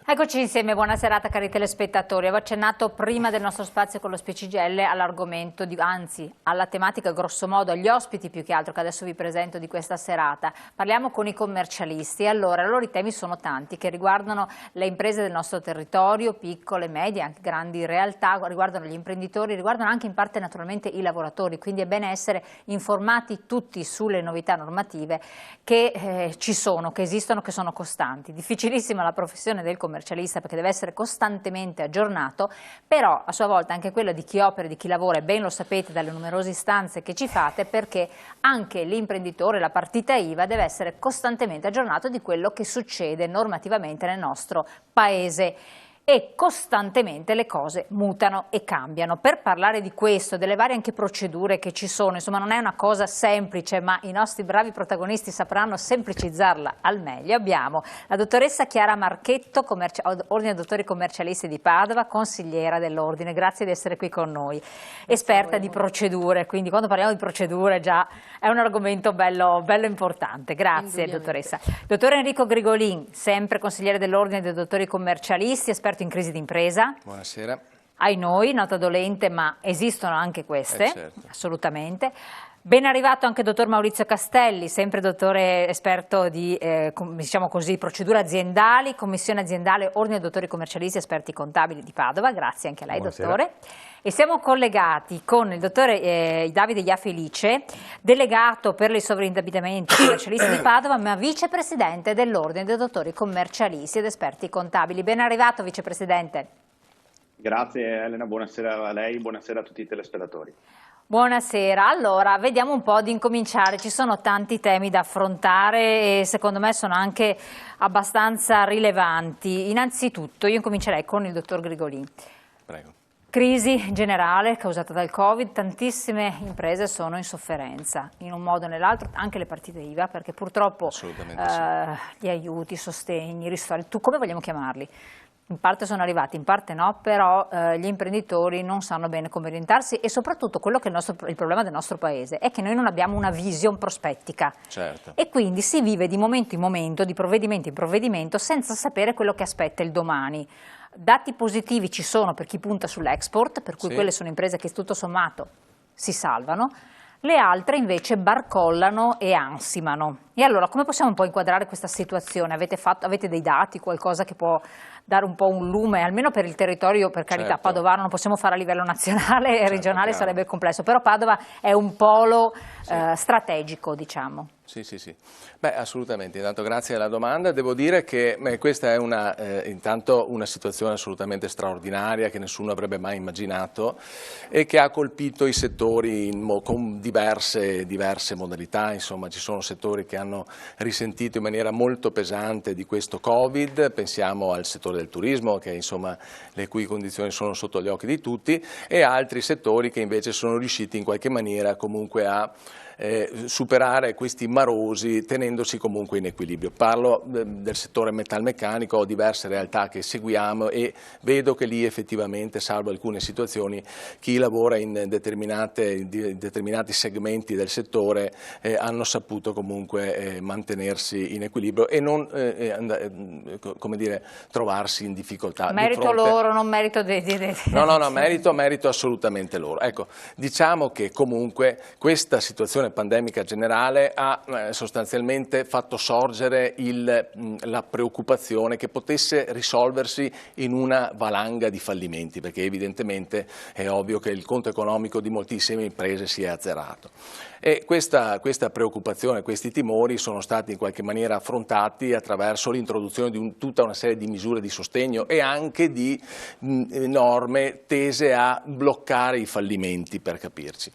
Eccoci insieme, buona serata cari telespettatori. Avevo accennato prima del nostro spazio con lo Specigelle all'argomento, anzi alla tematica grossomodo, agli ospiti più che altro che adesso vi presento di questa serata. Parliamo con i commercialisti. Allora, i temi sono tanti che riguardano le imprese del nostro territorio, piccole, medie, anche grandi realtà, riguardano gli imprenditori, riguardano anche in parte naturalmente i lavoratori, quindi è bene essere informati tutti sulle novità normative che ci sono, che esistono, che sono costanti. Difficilissima la professione del commercialista perché deve essere costantemente aggiornato, però a sua volta anche quella di chi opera, di chi lavora, e ben lo sapete dalle numerose istanze che ci fate, perché anche l'imprenditore, la partita IVA deve essere costantemente aggiornato di quello che succede normativamente nel nostro paese. E costantemente le cose mutano e cambiano. Per parlare di questo, delle varie anche procedure che ci sono, insomma non è una cosa semplice, ma i nostri bravi protagonisti sapranno semplicizzarla al meglio. Abbiamo la dottoressa Chiara Marchetto, Ordine Dottori Commercialisti di Padova, consigliera dell'Ordine, grazie di essere qui con noi, esperta di procedure, quindi quando parliamo di procedure già è un argomento bello importante. Grazie dottoressa. Dottore Enrico Grigolin, sempre consigliere dell'Ordine dei Dottori Commercialisti, esperto in crisi d'impresa. Buonasera. Ai noi, nota dolente, ma esistono anche queste, certo. Assolutamente. Ben arrivato anche il dottor Maurizio Castelli, sempre dottore esperto di diciamo così, procedure aziendali, commissione aziendale, Ordine dei Dottori Commercialisti, esperti contabili di Padova. Grazie anche a lei. Buonasera. Dottore. E siamo collegati con il dottore Davide Iafelice, delegato per i sovrindebitamenti commercialisti di Padova, ma vicepresidente dell'Ordine dei Dottori Commercialisti ed Esperti Contabili. Ben arrivato, vicepresidente. Grazie Elena, buonasera a lei, buonasera a tutti i telespettatori. Buonasera, allora vediamo un po' di incominciare, ci sono tanti temi da affrontare e secondo me sono anche abbastanza rilevanti. Innanzitutto io incomincerei con il dottor Grigolin. Prego. Crisi generale causata dal Covid, tantissime imprese sono in sofferenza, in un modo o nell'altro, anche le partite IVA, perché purtroppo gli aiuti, i sostegni, i ristori, come vogliamo chiamarli? In parte sono arrivati, in parte no, però gli imprenditori non sanno bene come orientarsi e soprattutto quello che è il problema del nostro paese è che noi non abbiamo una vision prospettica. Certo. E quindi si vive di momento in momento, di provvedimento in provvedimento, senza sapere quello che aspetta il domani. Dati positivi ci sono per chi punta sull'export, per cui quelle sono imprese che tutto sommato si salvano, le altre invece barcollano e ansimano. E allora come possiamo un po' inquadrare questa situazione? Avete dei dati, qualcosa che può dare un po' un lume, almeno per il territorio, per carità, certo. Padovano non possiamo fare a livello nazionale e regionale, chiaro. Sarebbe complesso, però Padova è un polo strategico, diciamo. Sì. Beh, assolutamente. Intanto grazie alla domanda. Devo dire che questa è intanto una situazione assolutamente straordinaria che nessuno avrebbe mai immaginato e che ha colpito i settori con diverse modalità. Insomma, ci sono settori che hanno risentito in maniera molto pesante di questo Covid. Pensiamo al settore del turismo, che insomma le cui condizioni sono sotto gli occhi di tutti, e altri settori che invece sono riusciti in qualche maniera comunque a superare questi marosi tenendosi comunque in equilibrio. Parlo del settore metalmeccanico, ho diverse realtà che seguiamo e vedo che lì effettivamente, salvo alcune situazioni, chi lavora in determinati segmenti del settore hanno saputo comunque mantenersi in equilibrio e non come dire, trovarsi in difficoltà. Merito loro, non merito No, merito assolutamente loro. Ecco, diciamo che comunque questa situazione pandemica generale ha sostanzialmente fatto sorgere la preoccupazione che potesse risolversi in una valanga di fallimenti, perché evidentemente è ovvio che il conto economico di moltissime imprese si è azzerato. E questa preoccupazione, questi timori sono stati in qualche maniera affrontati attraverso l'introduzione di tutta una serie di misure di sostegno e anche di norme tese a bloccare i fallimenti, per capirci.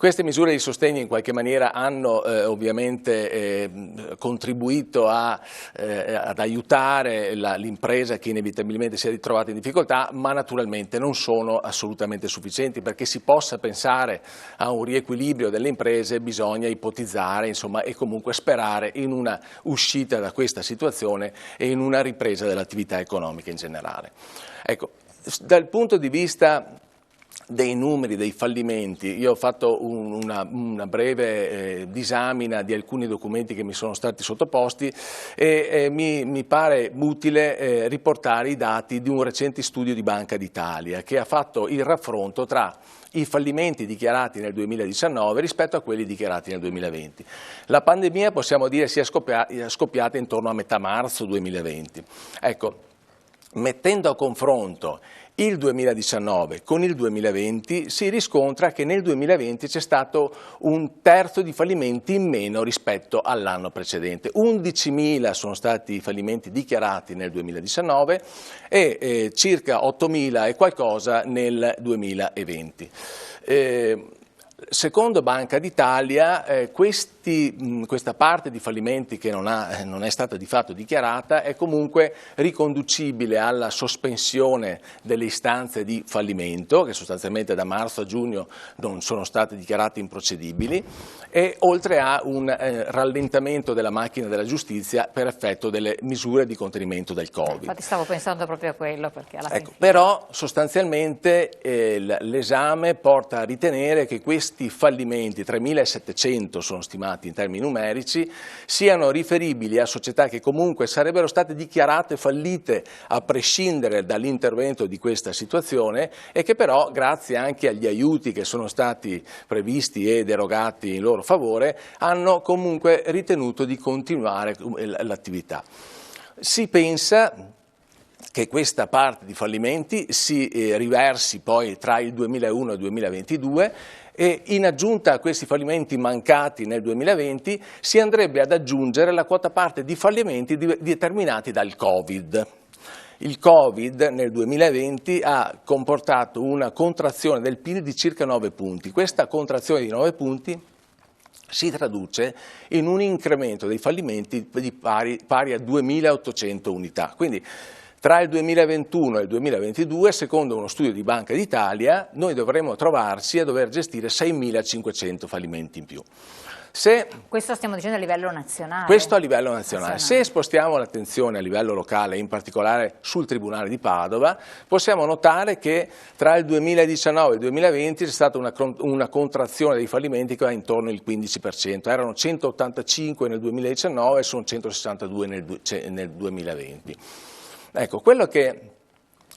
Queste misure di sostegno in qualche maniera hanno ovviamente contribuito ad aiutare l'impresa che inevitabilmente si è ritrovata in difficoltà, ma naturalmente non sono assolutamente sufficienti. Perché si possa pensare a un riequilibrio delle imprese bisogna ipotizzare, insomma, e comunque sperare in una uscita da questa situazione e in una ripresa dell'attività economica in generale. Ecco, dal punto di vista dei numeri, dei fallimenti. Io ho fatto una breve disamina di alcuni documenti che mi sono stati sottoposti e mi pare utile riportare i dati di un recente studio di Banca d'Italia che ha fatto il raffronto tra i fallimenti dichiarati nel 2019 rispetto a quelli dichiarati nel 2020. La pandemia possiamo dire sia scoppiata intorno a metà marzo 2020. Ecco, mettendo a confronto il 2019 con il 2020 si riscontra che nel 2020 c'è stato un terzo di fallimenti in meno rispetto all'anno precedente. 11.000 sono stati i fallimenti dichiarati nel 2019 e circa 8.000 e qualcosa nel 2020. Secondo Banca d'Italia questa parte di fallimenti che non è stata di fatto dichiarata è comunque riconducibile alla sospensione delle istanze di fallimento che sostanzialmente da marzo a giugno non sono state dichiarate improcedibili e oltre a un rallentamento della macchina della giustizia per effetto delle misure di contenimento del Covid. Infatti stavo pensando proprio a quello perché alla fine... Però sostanzialmente l'esame porta a ritenere che questi fallimenti, 3.700 sono stimati in termini numerici, siano riferibili a società che comunque sarebbero state dichiarate fallite a prescindere dall'intervento di questa situazione e che però grazie anche agli aiuti che sono stati previsti ed erogati in loro favore hanno comunque ritenuto di continuare l'attività. Si pensa che questa parte di fallimenti si riversi poi tra il 2001 e il 2022 e in aggiunta a questi fallimenti mancati nel 2020 si andrebbe ad aggiungere la quota parte di fallimenti determinati dal Covid. Il Covid nel 2020 ha comportato una contrazione del PIL di circa 9 punti. Questa contrazione di 9 punti si traduce in un incremento dei fallimenti pari a 2.800 unità. Quindi tra il 2021 e il 2022, secondo uno studio di Banca d'Italia, noi dovremo trovarci a dover gestire 6.500 fallimenti in più. Questo stiamo dicendo a livello nazionale? Questo a livello nazionale. Se spostiamo l'attenzione a livello locale, in particolare sul Tribunale di Padova, possiamo notare che tra il 2019 e il 2020 c'è stata una contrazione dei fallimenti che va intorno al 15%. Erano 185 nel 2019 e sono 162 nel 2020. Ecco, quello che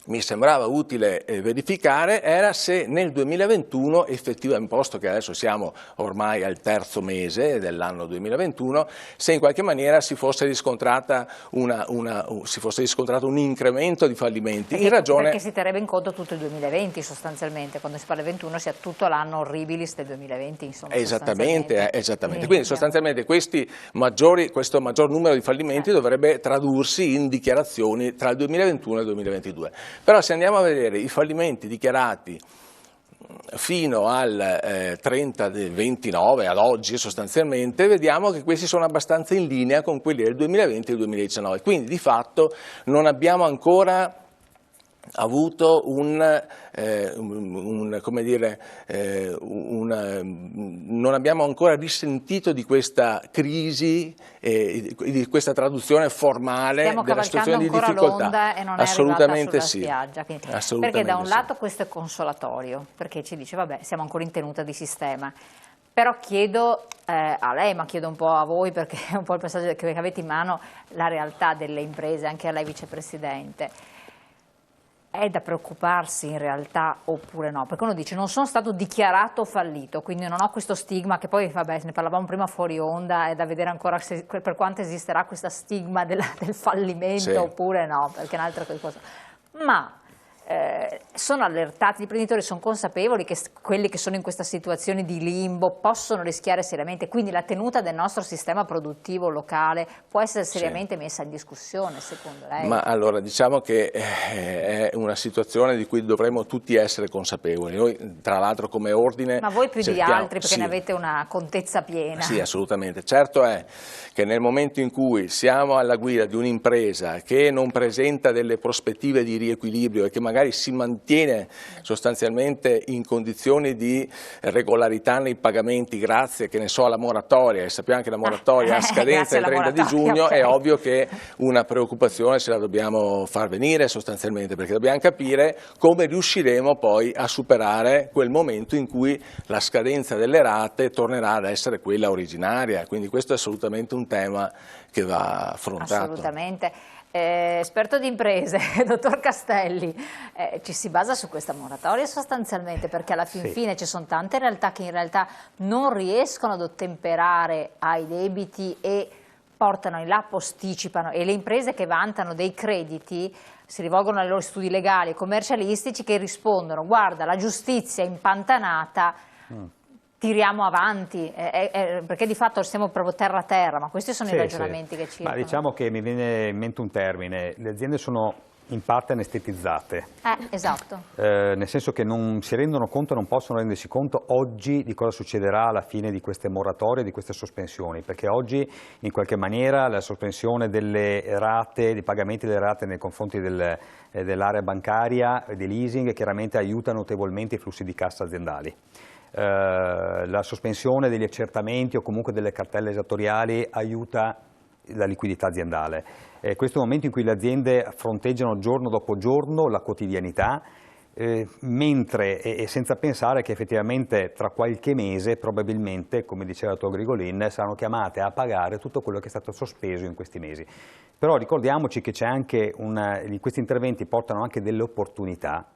mi sembrava utile verificare era se nel 2021 effettivamente, posto che adesso siamo ormai al terzo mese dell'anno 2021, se in qualche maniera si fosse riscontrato un incremento di fallimenti. Perché si terrebbe in conto tutto il 2020 sostanzialmente, quando si parla di 21 sia tutto l'anno horribilis del 2020. Insomma, esattamente. Quindi sostanzialmente questo maggior numero di fallimenti dovrebbe tradursi in dichiarazioni tra il 2021 e il 2022. Però se andiamo a vedere i fallimenti dichiarati fino al 30 del 29 ad oggi sostanzialmente, vediamo che questi sono abbastanza in linea con quelli del 2020 e del 2019. Quindi di fatto non abbiamo ancora avuto non abbiamo ancora risentito di questa crisi, di questa traduzione formale della situazione di difficoltà. Stiamo cavalcando ancora l'onda e non assolutamente è arrivata sulla spiaggia. Assolutamente perché da un lato questo è consolatorio, perché ci dice vabbè siamo ancora in tenuta di sistema. Però chiedo a lei, ma chiedo un po' a voi, perché è un po' il passaggio che avete in mano, la realtà delle imprese, anche a lei vicepresidente. È da preoccuparsi in realtà oppure no? Perché uno dice non sono stato dichiarato fallito, quindi non ho questo stigma che poi, vabbè, ne parlavamo prima fuori onda, è da vedere ancora per quanto esisterà questa stigma del fallimento oppure no, perché è un'altra cosa. Ma sono allertati, gli imprenditori sono consapevoli che quelli che sono in questa situazione di limbo possono rischiare seriamente, quindi la tenuta del nostro sistema produttivo locale può essere seriamente messa in discussione, secondo lei? Ma allora diciamo che è una situazione di cui dovremmo tutti essere consapevoli. Noi tra l'altro come ordine... Ma voi più di altri perché ne avete una contezza piena. Sì, assolutamente. Certo è che nel momento in cui siamo alla guida di un'impresa che non presenta delle prospettive di riequilibrio e che magari magari si mantiene sostanzialmente in condizioni di regolarità nei pagamenti grazie, che ne so, alla moratoria, e sappiamo che la moratoria ha scadenza il 30 di giugno, okay. È ovvio che una preoccupazione ce la dobbiamo far venire sostanzialmente, perché dobbiamo capire come riusciremo poi a superare quel momento in cui la scadenza delle rate tornerà ad essere quella originaria, quindi questo è assolutamente un tema che va affrontato. Assolutamente. Esperto di imprese, dottor Castelli, ci si basa su questa moratoria sostanzialmente, perché alla fine ci sono tante realtà che in realtà non riescono ad ottemperare ai debiti e portano in là, posticipano, e le imprese che vantano dei crediti si rivolgono ai loro studi legali e commercialistici che rispondono: guarda, la giustizia è impantanata, tiriamo avanti, perché di fatto stiamo proprio terra a terra, ma questi sono i ragionamenti che circolano. Ma diciamo che mi viene in mente un termine: le aziende sono in parte anestetizzate. Esatto. Nel senso che non si rendono conto, non possono rendersi conto oggi di cosa succederà alla fine di queste moratorie, di queste sospensioni, perché oggi in qualche maniera la sospensione delle rate, dei pagamenti delle rate nei confronti dell'area bancaria e dei leasing chiaramente aiuta notevolmente i flussi di cassa aziendali. La sospensione degli accertamenti o comunque delle cartelle esattoriali aiuta la liquidità aziendale. Questo è il momento in cui le aziende fronteggiano giorno dopo giorno la quotidianità, mentre e senza pensare che effettivamente tra qualche mese probabilmente, come diceva il dottor Grigolin, saranno chiamate a pagare tutto quello che è stato sospeso in questi mesi. Però ricordiamoci che c'è anche questi interventi portano anche delle opportunità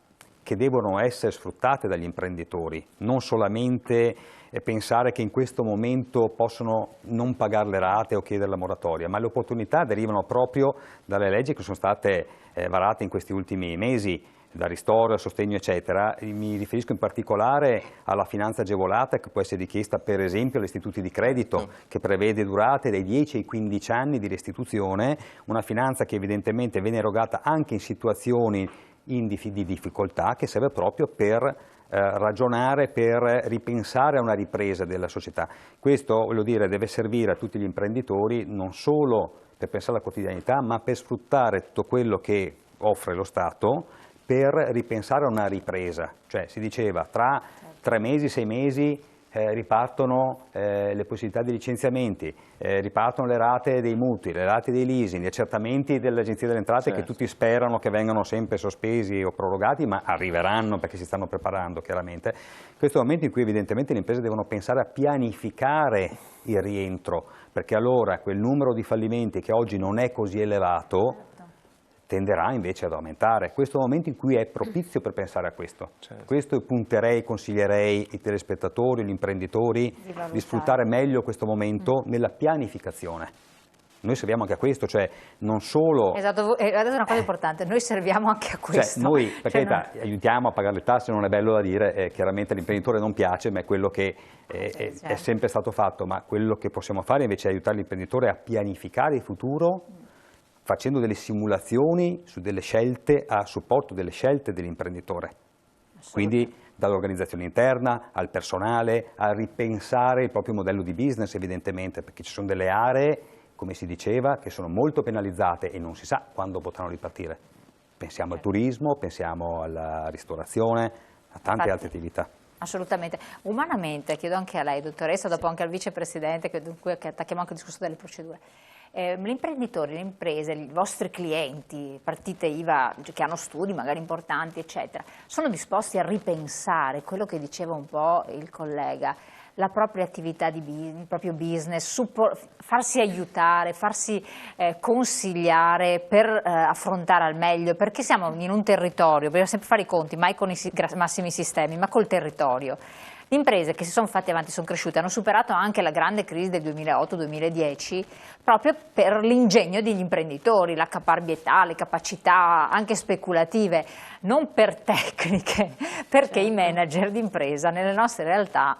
che devono essere sfruttate dagli imprenditori, non solamente pensare che in questo momento possono non pagare le rate o chiedere la moratoria, ma le opportunità derivano proprio dalle leggi che sono state varate in questi ultimi mesi, da ristoro, a sostegno eccetera. Mi riferisco in particolare alla finanza agevolata che può essere richiesta per esempio agli istituti di credito, che prevede durate dai 10 ai 15 anni di restituzione, una finanza che evidentemente viene erogata anche in situazioni di difficoltà, che serve proprio per ragionare, per ripensare a una ripresa della società. Questo, voglio dire, deve servire a tutti gli imprenditori non solo per pensare alla quotidianità, ma per sfruttare tutto quello che offre lo Stato per ripensare a una ripresa. Cioè si diceva tra 3 mesi, 6 mesi ripartono le possibilità di licenziamenti, ripartono le rate dei mutui, le rate dei leasing, gli accertamenti dell'Agenzia delle Entrate, che tutti sperano che vengano sempre sospesi o prorogati, ma arriveranno perché si stanno preparando chiaramente. Questo è il momento in cui evidentemente le imprese devono pensare a pianificare il rientro, perché allora quel numero di fallimenti che oggi non è così elevato tenderà invece ad aumentare. Questo è il momento in cui è propizio per pensare a questo. Questo punterei, consiglierei ai telespettatori, agli imprenditori di sfruttare meglio questo momento nella pianificazione. Noi serviamo anche a questo, cioè non solo... Esatto, guardate una cosa importante, noi serviamo anche a questo. Cioè, noi, per carità, aiutiamo a pagare le tasse, non è bello da dire, chiaramente all'imprenditore non piace, ma è quello che è sempre stato fatto, ma quello che possiamo fare invece è aiutare l'imprenditore a pianificare il futuro, facendo delle simulazioni su delle scelte a supporto delle scelte dell'imprenditore. Quindi dall'organizzazione interna al personale, a ripensare il proprio modello di business evidentemente, perché ci sono delle aree, come si diceva, che sono molto penalizzate e non si sa quando potranno ripartire. Pensiamo al turismo, pensiamo alla ristorazione, a tante altre attività. Assolutamente. Umanamente, chiedo anche a lei, dottoressa, dopo anche al vicepresidente, che attacchiamo anche il discorso delle procedure. Gli imprenditori, le imprese, i vostri clienti, partite IVA che hanno studi magari importanti, eccetera, sono disposti a ripensare quello che diceva un po' il collega, la propria attività, il proprio business, farsi aiutare, farsi consigliare per affrontare al meglio, perché siamo in un territorio, bisogna sempre fare i conti, mai con i massimi sistemi, ma col territorio. Le imprese che si sono fatte avanti, sono cresciute, hanno superato anche la grande crisi del 2008-2010 proprio per l'ingegno degli imprenditori, la caparbietà, le capacità anche speculative, non per tecniche, perché i manager d'impresa nelle nostre realtà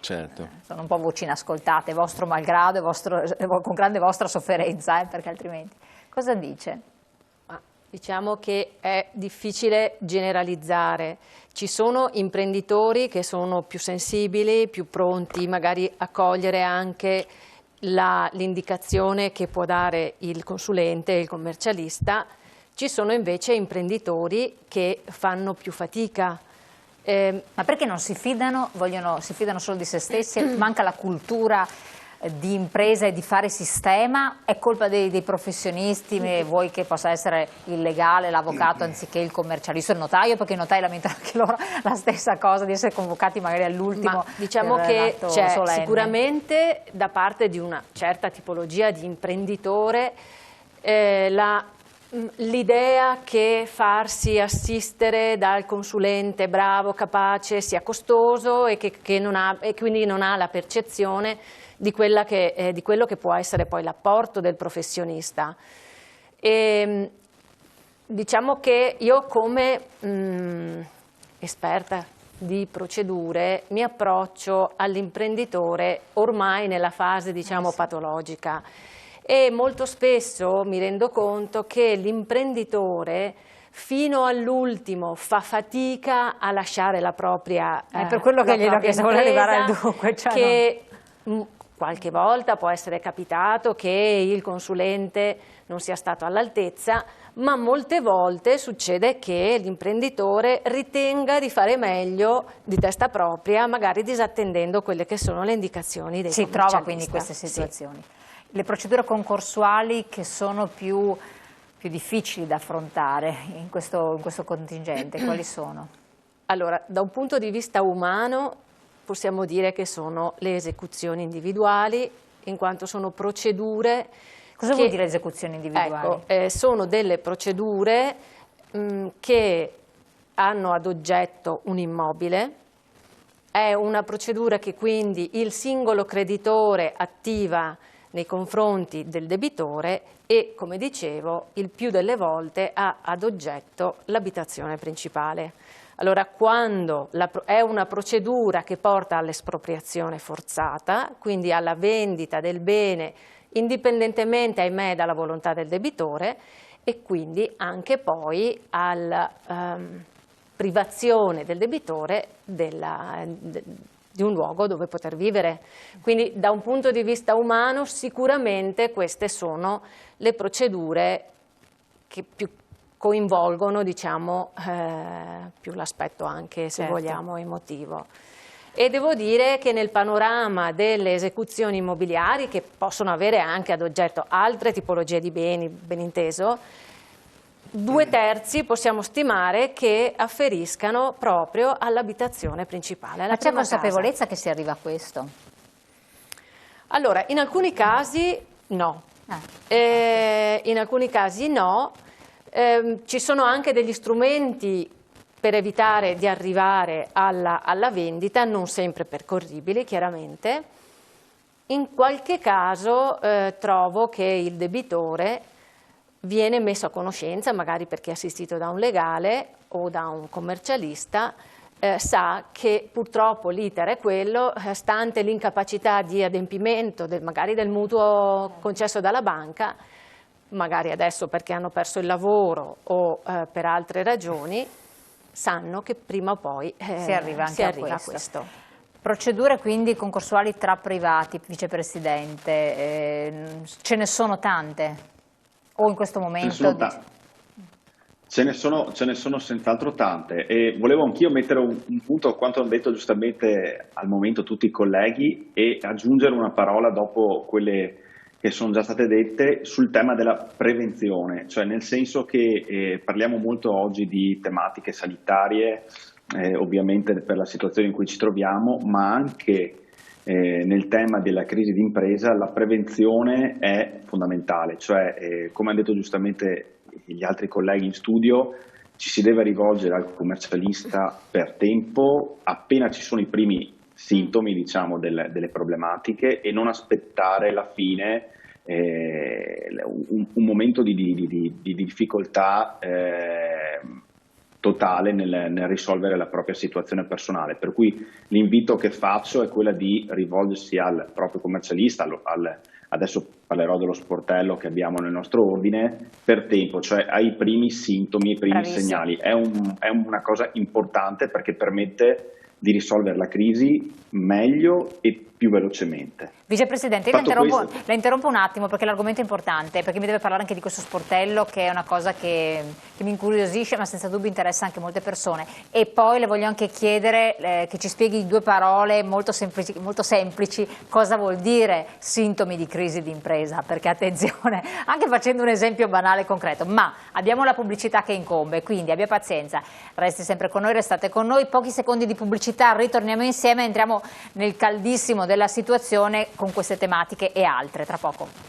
sono un po' voci inascoltate, vostro malgrado e con grande vostra sofferenza, perché altrimenti. Cosa dice? Diciamo che è difficile generalizzare, ci sono imprenditori che sono più sensibili, più pronti magari a cogliere anche l'indicazione che può dare il consulente, il commercialista, Ci sono invece imprenditori che fanno più fatica. Ma perché non si fidano, si fidano solo di se stessi, manca la cultura di impresa e di fare sistema, è colpa dei professionisti, vuoi che possa essere il legale, l'avvocato anziché il commercialista, il notaio, perché i notai lamentano anche loro la stessa cosa di essere convocati magari all'ultimo. Diciamo che c'è sicuramente da parte di una certa tipologia di imprenditore l'idea che farsi assistere dal consulente bravo, capace, sia costoso e quindi non ha la percezione di quello che può essere poi l'apporto del professionista. E, diciamo che io come esperta di procedure mi approccio all'imprenditore ormai nella fase, diciamo, patologica. E molto spesso mi rendo conto che l'imprenditore fino all'ultimo fa fatica a lasciare la propria è per quello che glielo chiesto, vuole arrivare al dunque, cioè che qualche volta può essere capitato che il consulente non sia stato all'altezza, ma molte volte succede che l'imprenditore ritenga di fare meglio di testa propria, magari disattendendo quelle che sono le indicazioni dei commercialisti. Si trova quindi in queste situazioni. Sì. Le procedure concorsuali che sono più difficili da affrontare in questo contingente, quali sono? Allora, da un punto di vista umano possiamo dire che sono le esecuzioni individuali, in quanto sono procedure. Cosa vuol dire esecuzioni individuali? Ecco, sono delle procedure che hanno ad oggetto un immobile. È una procedura che quindi il singolo creditore attiva nei confronti del debitore e, come dicevo, il più delle volte ha ad oggetto l'abitazione principale. Allora, quando è una procedura che porta all'espropriazione forzata, quindi alla vendita del bene indipendentemente, ahimè, dalla volontà del debitore, e quindi anche poi alla privazione del debitore di un luogo dove poter vivere. Quindi da un punto di vista umano sicuramente queste sono le procedure che più coinvolgono, diciamo, più l'aspetto anche, se vogliamo, emotivo. E devo dire che nel panorama delle esecuzioni immobiliari, che possono avere anche ad oggetto altre tipologie di beni, ben inteso, 2/3 possiamo stimare che afferiscano proprio all'abitazione principale. Ma c'è consapevolezza che si arriva a questo? Allora, in alcuni casi no. In alcuni casi no. Ci sono anche degli strumenti per evitare di arrivare alla vendita, non sempre percorribili, chiaramente. In qualche caso trovo che il debitore viene messo a conoscenza, magari perché è assistito da un legale o da un commercialista, sa che purtroppo l'iter è quello, stante l'incapacità di adempimento magari del mutuo concesso dalla banca, magari adesso perché hanno perso il lavoro o per altre ragioni, sanno che prima o poi si arriva anche a questo. Procedure quindi concorsuali tra privati, vicepresidente, ce ne sono tante? O in questo momento? Ce ne sono senz'altro tante, e volevo anch'io mettere un punto a quanto hanno detto giustamente al momento tutti i colleghi e aggiungere una parola dopo quelle che sono già state dette sul tema della prevenzione, cioè nel senso che parliamo molto oggi di tematiche sanitarie, ovviamente per la situazione in cui ci troviamo, ma anche nel tema della crisi d'impresa la prevenzione è fondamentale, cioè come hanno detto giustamente gli altri colleghi in studio, ci si deve rivolgere al commercialista per tempo, appena ci sono i primi sintomi, diciamo, delle problematiche, e non aspettare la fine, un momento di difficoltà totale nel risolvere la propria situazione personale. Per cui l'invito che faccio è quella di rivolgersi al proprio commercialista, adesso parlerò dello sportello che abbiamo nel nostro ordine, per tempo, cioè ai primi sintomi, ai primi segnali. È una cosa importante perché permette di risolvere la crisi meglio e più velocemente. Vicepresidente, la interrompo un attimo perché l'argomento è importante, perché mi deve parlare anche di questo sportello, che è una cosa che mi incuriosisce ma senza dubbio interessa anche molte persone, e poi le voglio anche chiedere che ci spieghi in 2 parole molto semplici cosa vuol dire sintomi di crisi d'impresa, perché attenzione, anche facendo un esempio banale e concreto, ma abbiamo la pubblicità che incombe, quindi abbia pazienza, resti sempre con noi, restate con noi, pochi secondi di pubblicità, ritorniamo insieme, entriamo nel caldissimo della situazione con queste tematiche e altre, tra poco.